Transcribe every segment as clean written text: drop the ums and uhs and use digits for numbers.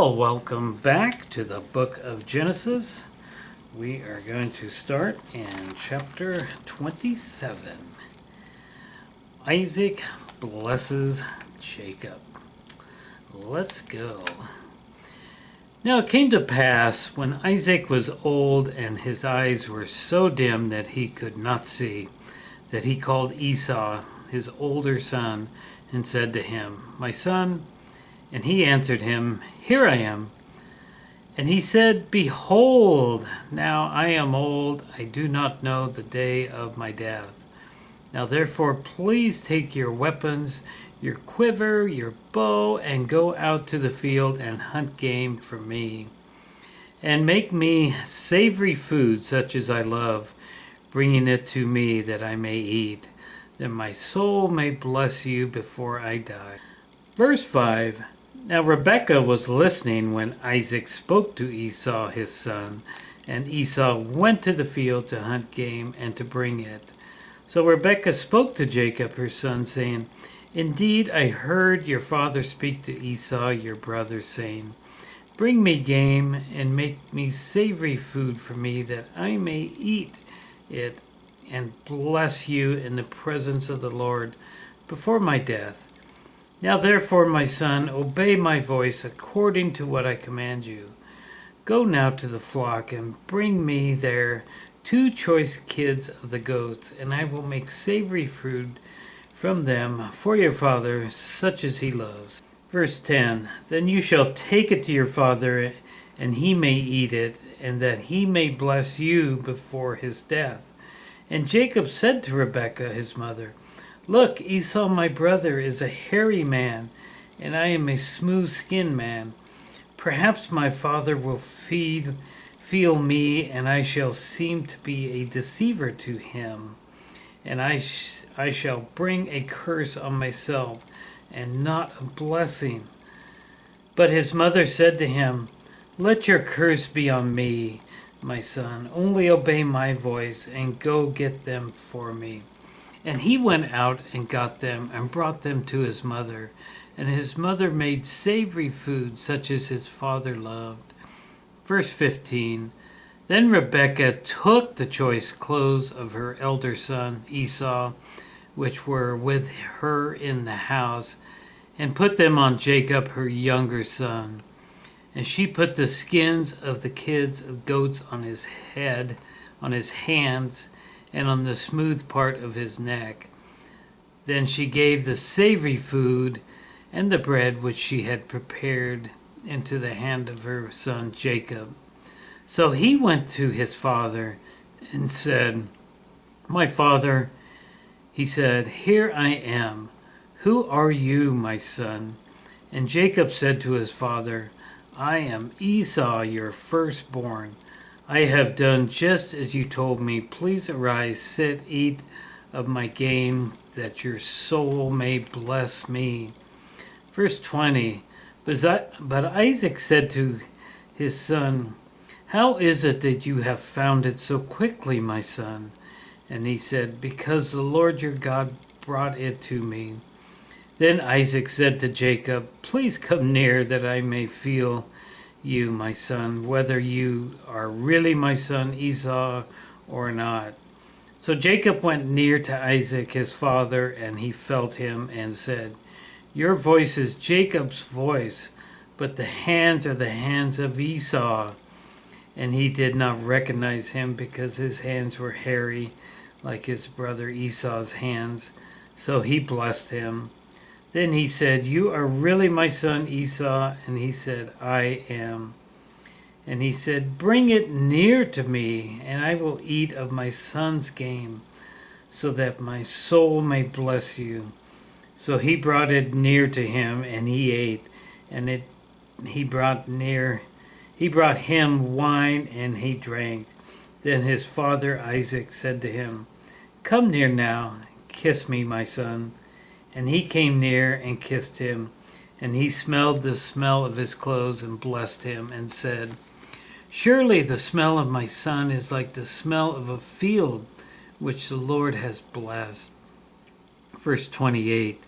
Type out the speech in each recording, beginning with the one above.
Well, welcome back to the book of Genesis. We are going to start in chapter 27. Isaac blesses Jacob. Let's go. Now it came to pass, when Isaac was old and his eyes were so dim that he could not see, that he called Esau, his older son, and said to him, "My son," and he answered him, "Here I am." And he said, "Behold, now I am old, I do not know the day of my death. Now therefore please take your weapons, your quiver, your bow, and go out to the field and hunt game for me. And make me savory food such as I love, bringing it to me that I may eat, that my soul may bless you before I die." Verse 5. Now Rebekah was listening when Isaac spoke to Esau his son, and Esau went to the field to hunt game and to bring it. So Rebekah spoke to Jacob her son, saying, "Indeed I heard your father speak to Esau your brother, saying, Bring me game and make me savory food for me, that I may eat it and bless you in the presence of the Lord before my death. Now therefore, my son, obey my voice according to what I command you. Go now to the flock and bring me there 2 choice kids of the goats, and I will make savory food from them for your father, such as he loves." Verse 10. Then you shall take it to your father, and he may eat it, and that he may bless you before his death. And Jacob said to Rebekah his mother, "Look, Esau my brother is a hairy man, and I am a smooth-skinned man. Perhaps my father will feel me, and I shall seem to be a deceiver to him. And I shall bring a curse on myself, and not a blessing." But his mother said to him, "Let your curse be on me, my son. Only obey my voice, and go get them for me." And he went out and got them and brought them to his mother. And his mother made savory food such as his father loved. Verse 15. Then Rebekah took the choice clothes of her elder son Esau, which were with her in the house, and put them on Jacob her younger son. And she put the skins of the kids of goats on his head, on his hands, and on the smooth part of his neck. Then she gave the savory food and the bread which she had prepared into the hand of her son Jacob. So he went to his father and said, "My father," he said, "here I am. Who are you, my son?" And Jacob said to his father, "I am Esau, your firstborn. I have done just as you told me. Please arise, sit, eat of my game, that your soul may bless me." Verse 20. But Isaac said to his son, "How is it that you have found it so quickly, my son?" And he said, "Because the Lord your God brought it to me." Then Isaac said to Jacob, "Please come near, that I may feel you, my son, whether you are really my son Esau or not." So Jacob went near to Isaac his father, and he felt him and said, "Your voice is Jacob's voice, but the hands are the hands of Esau." And he did not recognize him, because his hands were hairy like his brother Esau's hands. So he blessed him. Then he said, "You are really my son Esau?" And he said, "I am." And he said, "Bring it near to me, and I will eat of my son's game, so that my soul may bless you." So he brought it near to him, and he ate. And he brought him wine, and he drank. Then his father Isaac said to him, "Come near now, kiss me, my son." And he came near and kissed him, and he smelled the smell of his clothes and blessed him and said, "Surely the smell of my son is like the smell of a field which the Lord has blessed." Verse 28.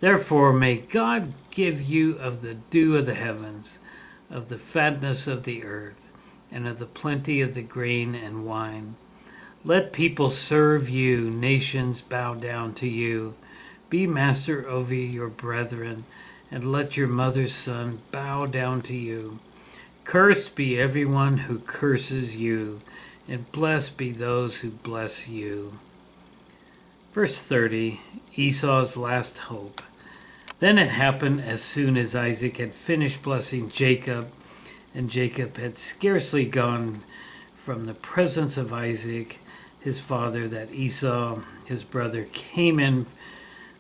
Therefore may God give you of the dew of the heavens, of the fatness of the earth, and of the plenty of the grain and wine. Let people serve you, nations bow down to you. Be master over your brethren, and let your mother's son bow down to you. Cursed be everyone who curses you, and blessed be those who bless you. Verse 30, Esau's last hope. Then it happened as soon as Isaac had finished blessing Jacob, and Jacob had scarcely gone from the presence of Isaac, his father, that Esau, his brother, came in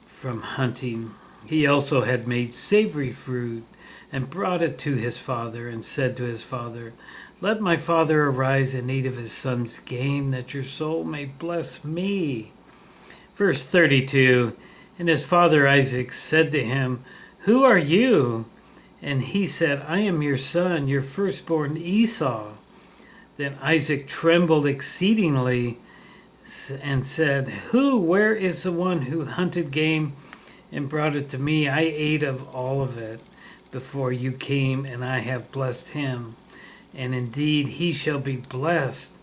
from hunting. He also had made savory fruit and brought it to his father, and said to his father, Let my father arise and eat of his son's game, that your soul may bless me. Verse 32, And his father Isaac said to him, Who are you? And he said, I am your son, your firstborn Esau. Then Isaac trembled exceedingly and said, Where is the one who hunted game and brought it to me? I ate of all of it before you came, and I have blessed him, and indeed he shall be blessed.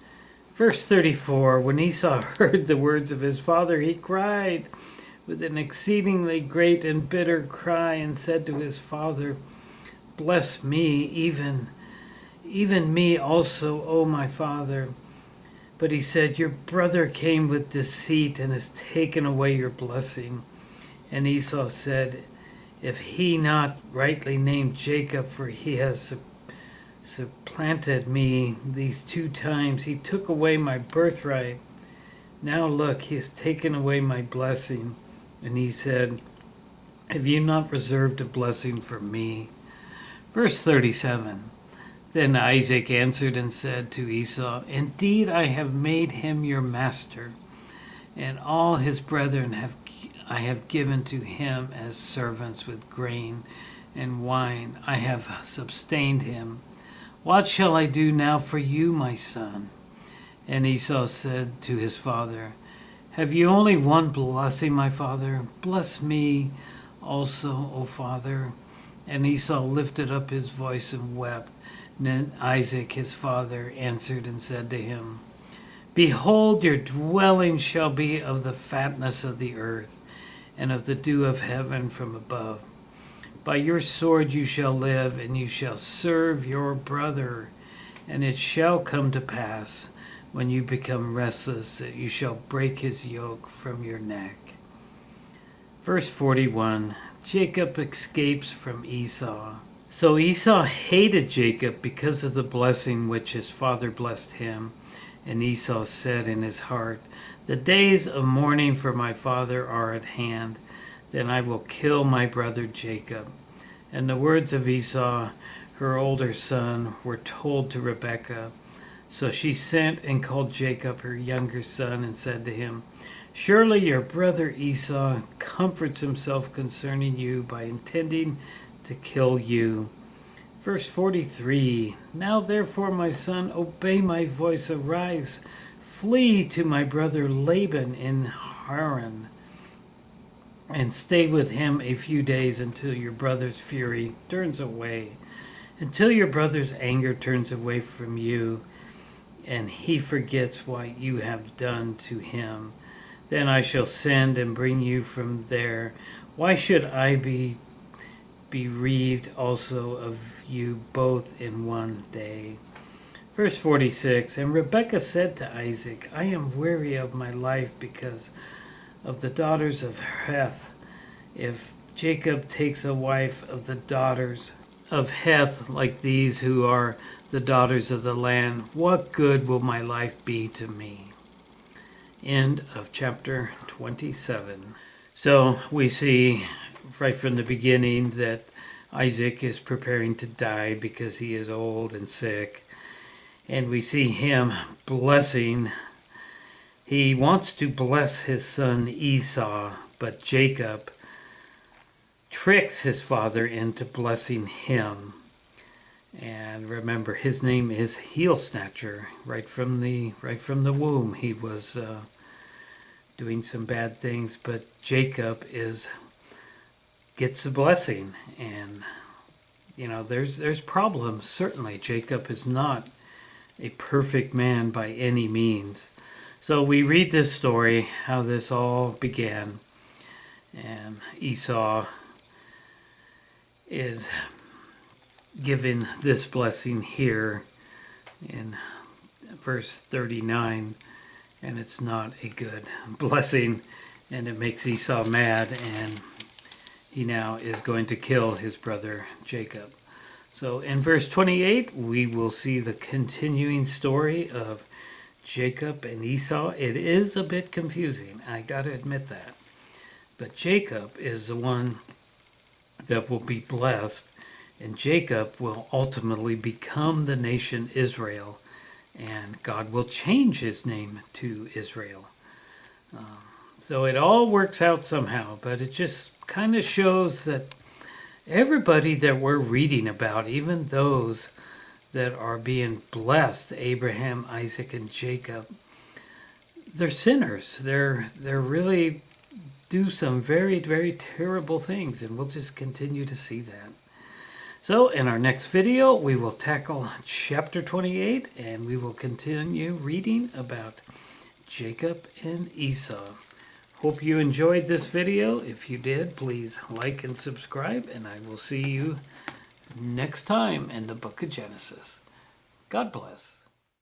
Verse 34, When Esau heard the words of his father, he cried with an exceedingly great and bitter cry, and said to his father, Bless me, even me also, O my father. But he said, Your brother came with deceit and has taken away your blessing. And Esau said, If he not rightly named Jacob, for he has supplanted me these 2 times, he took away my birthright. Now look, he has taken away my blessing. And he said, Have you not reserved a blessing for me? Verse 37, Then Isaac answered and said to Esau, Indeed I have made him your master, and all his brethren I have given to him as servants with grain and wine. I have sustained him. What shall I do now for you, my son? And Esau said to his father, Have you only one blessing, my father? Bless me also, O father. And Esau lifted up his voice and wept. And then Isaac his father answered and said to him, Behold, your dwelling shall be of the fatness of the earth, and of the dew of heaven from above. By your sword you shall live, and you shall serve your brother. And it shall come to pass, when you become restless, that you shall break his yoke from your neck. Verse 41, Jacob escapes from Esau. So Esau hated Jacob because of the blessing which his father blessed him. And Esau said in his heart, The days of mourning for my father are at hand. Then I will kill my brother Jacob. And the words of Esau, her older son, were told to Rebekah. So she sent and called Jacob, her younger son, and said to him, Surely your brother Esau comforts himself concerning you by intending to kill you. Verse 43, Now therefore, my son, obey my voice, arise, flee to my brother Laban in Haran, and stay with him a few days until your brother's fury turns away, until your brother's anger turns away from you, and he forgets what you have done to him. Then I shall send and bring you from there. Why should I be bereaved also of you both in one day? Verse 46, And Rebekah said to Isaac, I am weary of my life because of the daughters of Heth. If Jacob takes a wife of the daughters of Heth, like these who are the daughters of the land, what good will my life be to me? End of chapter 27. So we see right from the beginning that Isaac is preparing to die because he is old and sick. And we see him blessing. He wants to bless his son Esau, but Jacob tricks his father into blessing him. And remember, his name is Heel Snatcher. Right from the womb, he was doing some bad things, but Jacob gets the blessing, and there's problems. Certainly, Jacob is not a perfect man by any means. So we read this story, how this all began, and Esau is given this blessing here in verse 39, and it's not a good blessing, and it makes Esau mad, and he now is going to kill his brother Jacob. So in verse 28, we will see the continuing story of Jacob and Esau. It is a bit confusing, I got to admit that. But Jacob is the one that will be blessed, and Jacob will ultimately become the nation Israel, and God will change his name to Israel. So it all works out somehow, but it just kind of shows that everybody that we're reading about, even those that are being blessed, Abraham, Isaac, and Jacob, they're sinners. They're really do some very, very terrible things, and we'll just continue to see that. So in our next video, we will tackle chapter 28, and we will continue reading about Jacob and Esau. Hope you enjoyed this video. If you did, please like and subscribe, and I will see you next time in the book of Genesis. God bless.